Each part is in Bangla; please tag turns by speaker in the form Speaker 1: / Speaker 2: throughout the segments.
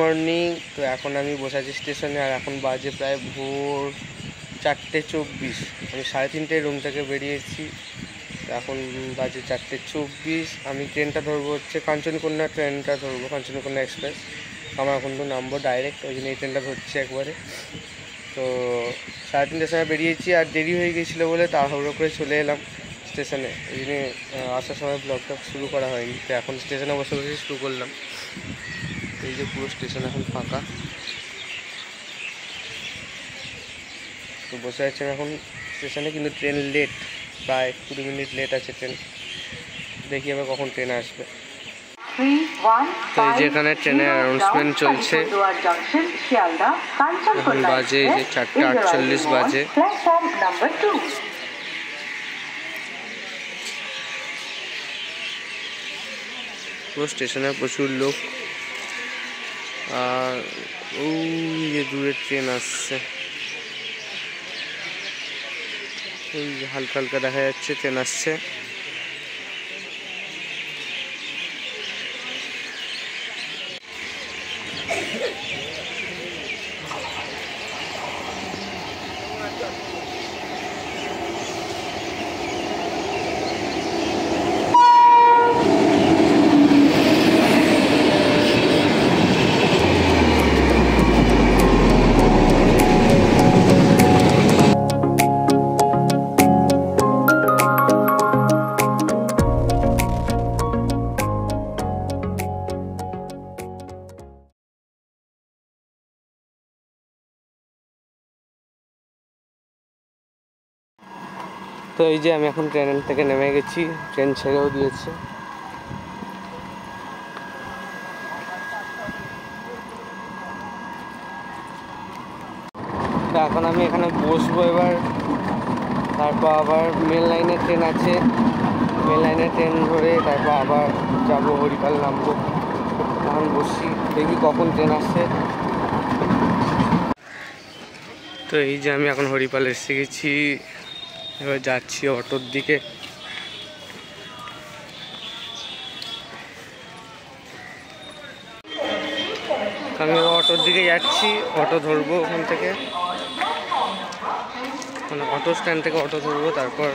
Speaker 1: মর্নিং। তো এখন আমি বসে আছি স্টেশনে, আর এখন বাজে প্রায় ভোর 4:24। আমি 3:30টায় রুম থেকে বেরিয়েছি, তো এখন বাজে 4:24। আমি ট্রেনটা ধরবো হচ্ছে কাঞ্চনকন্যা, ট্রেনটা ধরবো কাঞ্চনকন্যা এক্সপ্রেস। আমার এখন তো নামবো ডাইরেক্ট, ওই জন্য এই ট্রেনটা ধরছি একবারে। তো 3:30টার সময় বেরিয়েছি, আর দেরি হয়ে গিয়েছিলো বলে তাড়াহুড়ো করে চলে এলাম স্টেশনে, ওই জন্য আসার সময় ব্লগটা শুরু করা হয়নি। তো এখন স্টেশনে বসে বসে শুরু করলাম। এই যে পুরো স্টেশন এখন ফাঁকা, তো বসে আছি এখন স্টেশনে, কিন্তু ট্রেন লেট, প্রায় 20 মিনিট লেট আছে ট্রেন। দেখি আবার কখন ট্রেন আসবে। তো এই যে এখানে ট্রেনের অ্যানাউন্সমেন্ট চলছে, এখন বাজে এই যে 4:48 বাজে। পুরো স্টেশনে প্রচুর লোক, আর ওই যে দূরে ট্রেন আসছে, ওই হালকা হালকা দেখা যাচ্ছে ট্রেন আসছে। তো এই যে আমি এখন ট্রেন থেকে নেমে গেছি, ট্রেন ছেড়েও দিয়েছে। তো এখন আমি এখানে বসবো এবার, তারপর আবার মেল লাইনের ট্রেন আছে, মেল লাইনের ট্রেন ধরে তারপর আবার যাব হরিপাল, নামবো। এখন বসি, দেখি কখন ট্রেন আসছে। তো এই যে আমি এখন হরিপাল এসে গেছি, এবার যাচ্ছি অটোর দিকে। আমি অটোর দিকে যাচ্ছি, অটো ধরবো ওখান থেকে, মানে অটো স্ট্যান্ড থেকে অটো ধরবো, তারপর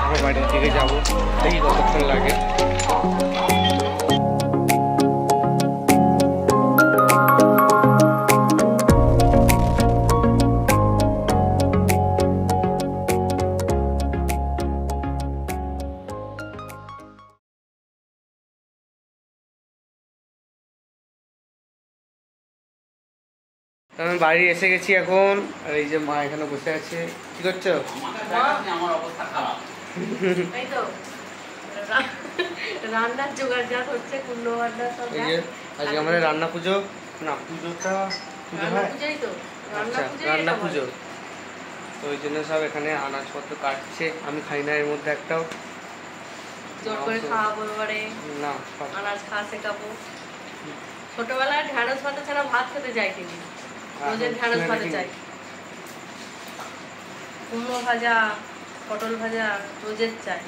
Speaker 1: আমার বাড়ির দিকে যাবো। দেখি কতক্ষণ লাগে। আমি বাড়ি এসে গেছি এখন, আর এই যে মা এখানে বসে আছে। কি করছো?
Speaker 2: আমার অবস্থা খারাপ। এই তো রান্নার জোগাড় হচ্ছে, কুমড়ো রান্না সব।
Speaker 1: এই যে আজকে আমাদের রান্না পুজো, না পুজোটা পুজো হয়, আচ্ছা রান্না পুজো। তো ওই জন্য সব এখানে আনাজপত্র কাটছে, আমি খাই না এর মধ্যে একটাও।
Speaker 2: জোর করে খাওয়াবো এবারে, না আনাজ খাওয়া শেখাবো। ছোটবেলায় ঢ্যাঁড়স ভাতে ছাড়া ভাত খেতে চাই তিনি, রোজের ঢ্যাঁড়স ভাতে চাই। কুমড়ো ভাজা, পটল ভাজা রোজের চাই।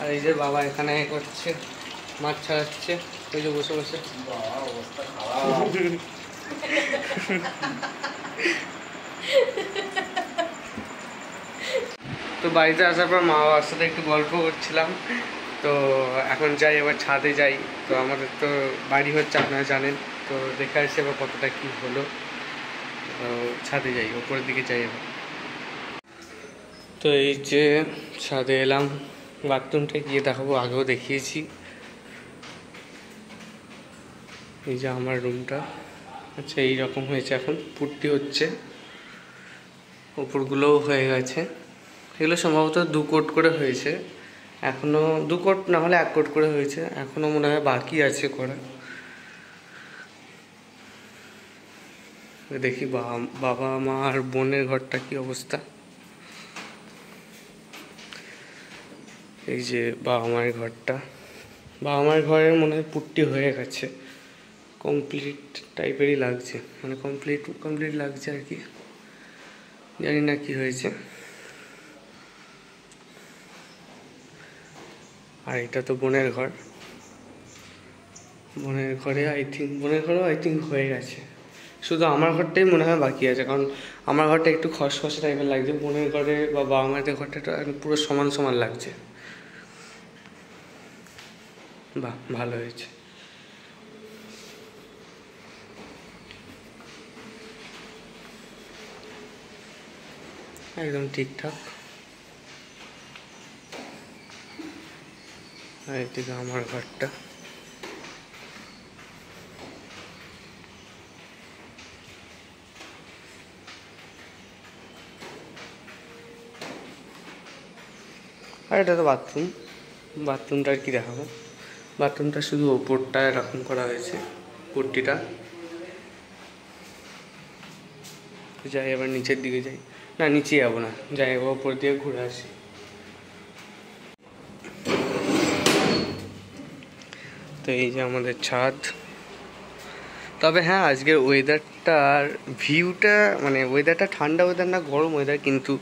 Speaker 1: আর এই যে বাবা এখানে করছে, মাছ ছাড়াচ্ছে, ওই যে বসে বসে।
Speaker 2: অবস্থা খারাপ।
Speaker 1: তো বাড়িতে আসার পর মা বাবার সাথে একটু গল্প করছিলাম। তো এখন যাই, এবার ছাদে যাই। তো আমাদের তো বাড়ি হচ্ছে, আপনারা জানেন। তো দেখে আসছি এবার কতটা কী হলো। ছাদে যাই, ওপরের দিকে যাই এবার। তো এই যে ছাদে এলাম, বাথরুমটা গিয়ে দেখাবো, আগেও দেখিয়েছি। এই যে আমার রুমটা, আচ্ছা এইরকম হয়েছে, এখন পুট্টি হচ্ছে, উপরগুলোও হয়ে গেছে। এগুলো সম্ভবত 2 কোট করে হয়েছে, এখনও 2 কোট না হলে 1 কোট করে হয়েছে, এখনও মনে হয় বাকি আছে করা। দেখি বাবা মা আর বোনের ঘরটা কি অবস্থা। এই যে বাবা মায়ের ঘরটা, বাবা মায়ের ঘরের মনে হয় পুট্টি হয়ে গেছে, কমপ্লিট টাইপেরই লাগছে, মানে কমপ্লিট লাগছে আর কি, জানি না কি হয়েছে। আর এটা তো বোনের ঘর, বোনের ঘরে বোনের ঘরেও আই থিঙ্ক হয়ে গেছে, শুধু আমার ঘরটাই মনে হয় বাকি আছে, কারণ আমার ঘরটা একটু খসখসে টাইপের লাগছে, বোনের ঘরে বা বাবা মায়ের ঘরটা পুরো সমান সমান লাগছে। বাহ, ভালো হয়েছে। একদম ঠিকঠাক। আর এদিকে আমার ঘরটা। আর এটা তো বাথরুম, বাথরুমটা আর কি দেখাবো, বাথরুমটা শুধু ওপরটা এরকম করা হয়েছে, পট্টিটা। যাই এবার নিচের দিকে যাই, না নিচে যাবো না, যাই এবার ওপর দিয়ে ঘুরে আসি। তো এই যে আমাদের ছাদ। তবে হ্যাঁ, আজকের ওয়েদারটার ভিউটা, মানে ওয়েদারটা ঠান্ডা ওয়েদার না গরম ওয়েদার, কিন্তু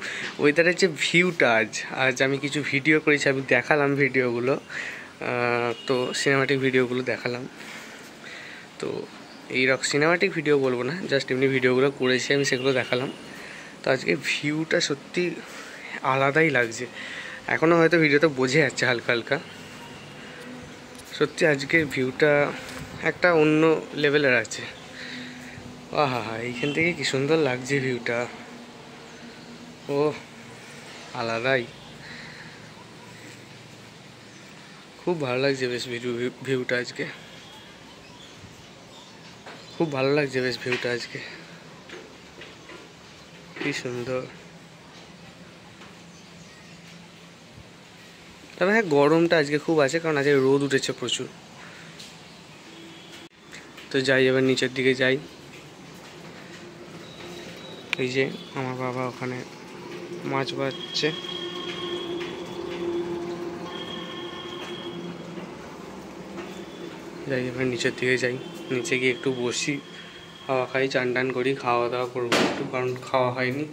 Speaker 1: ওয়েদারের যে ভিউটা আজ আমি কিছু ভিডিও করেছি, আমি দেখালাম ভিডিওগুলো, তো সিনেমাটিক ভিডিওগুলো দেখালাম। তো এইরকম সিনেমাটিক ভিডিও বলবো না, জাস্ট এমনি ভিডিওগুলো করেছি আমি, সেগুলো দেখালাম। তো আজকে ভিউটা সত্যি আলাদাই লাগছে, এখনও হয়তো ভিডিওতে বোঝা যাচ্ছে হালকা হালকা। সত্যি আজকের ভিউটা একটা অন্য লেভেলের আছে। আহা, এইখান থেকে কি সুন্দর লাগছে ভিউটা, ও আলাদাই, খুব ভালো লাগছে বেশ ভিউটা আজকে, খুব ভালো লাগছে বেশ ভিউটা আজকে, কি সুন্দর। তবে হ্যাঁ, গরমটা আজকে খুব আছে, কারণ আজকে রোদ উঠেছে প্রচুর। তো যাই এবার নিচের দিকে যাই। এই যে আমার বাবা ওখানে মাছ বাছছে। যাই এবার নিচের দিকে যাই, নিচে গিয়ে একটু বসি, হাওয়া খাই, চান টান করি, খাওয়া দাওয়া করবো একটু, কারণ খাওয়া হয়নি।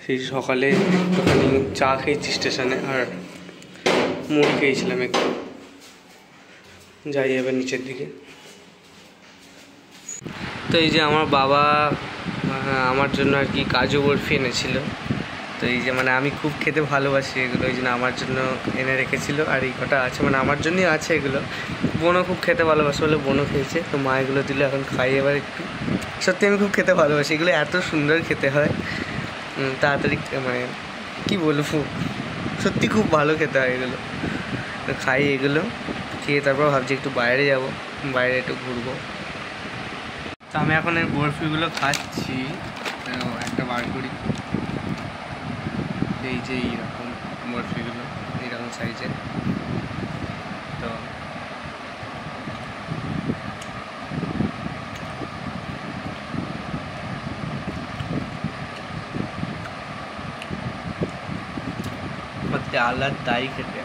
Speaker 1: সেই সকালে একটুখানি চা খেয়েছি স্টেশনে, আর মুড়ি খেয়েছিলাম একটু। যাই এবার নিচের দিকে। তো এই যে আমার বাবা আমার জন্য আর কি কাজু বরফি এনেছিল। তো এই যে মানে আমি খুব খেতে ভালোবাসি এগুলো, এই জন্য আমার জন্য এনে রেখেছিল, আর এই কটা আছে, মানে আমার জন্যই আছে এগুলো। বোনও খুব খেতে ভালোবাসে বলে বোনও খেয়েছে, তো মা এগুলো দিলে এখন খাই এবার একটু। সত্যি আমি খুব খেতে ভালোবাসি এগুলো, এত সুন্দর খেতে হয়, তাড়াতাড়ি, মানে কি বলবো, সত্যি খুব ভালো খেতে হয় এগুলো। তো খাই এগুলো, খেয়ে তারপর ভাবছি একটু বাইরে যাব, বাইরে একটু ঘুরবো। তো আমি এখন এই বরফিগুলো খাচ্ছি, একটা বার করি, এই যে এইরকম বরফিগুলো, এইরকম সাইজের। তো সত্যি আল্লাহর দায়ী খেতে,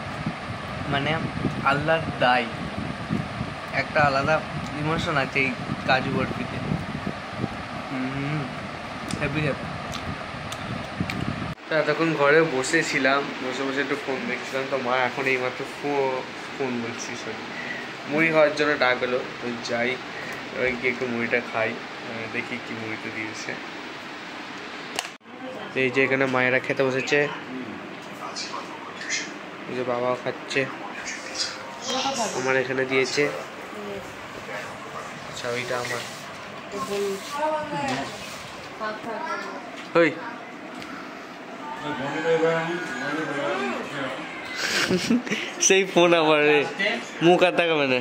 Speaker 1: মানে আল্লাহর দায়ী, একটা আলাদা ইমোশন আছে এই কাজু বরফিতে, হ্যাপি হ্যাপি। তো এতক্ষণ ঘরে বসেছিলাম, বসে বসে একটু ফোন দেখছিলাম, তো মা এখন এইমাত্র ফোন বলছি সরি মুড়ি খাওয়ার জন্য ডাকলো। তো যাই এবার গিয়ে একটু মুড়িটা খাই, দেখি কি মুড়িটা দিয়েছে। তো এই যে এখানে মায়েরা খেতে বসেছে, এই যে বাবাও খাচ্ছে, আমার এখানে দিয়েছে, আচ্ছা ওইটা আমার। ওই সেই ফোন আমার রে, মুখ আর তাকাবে না।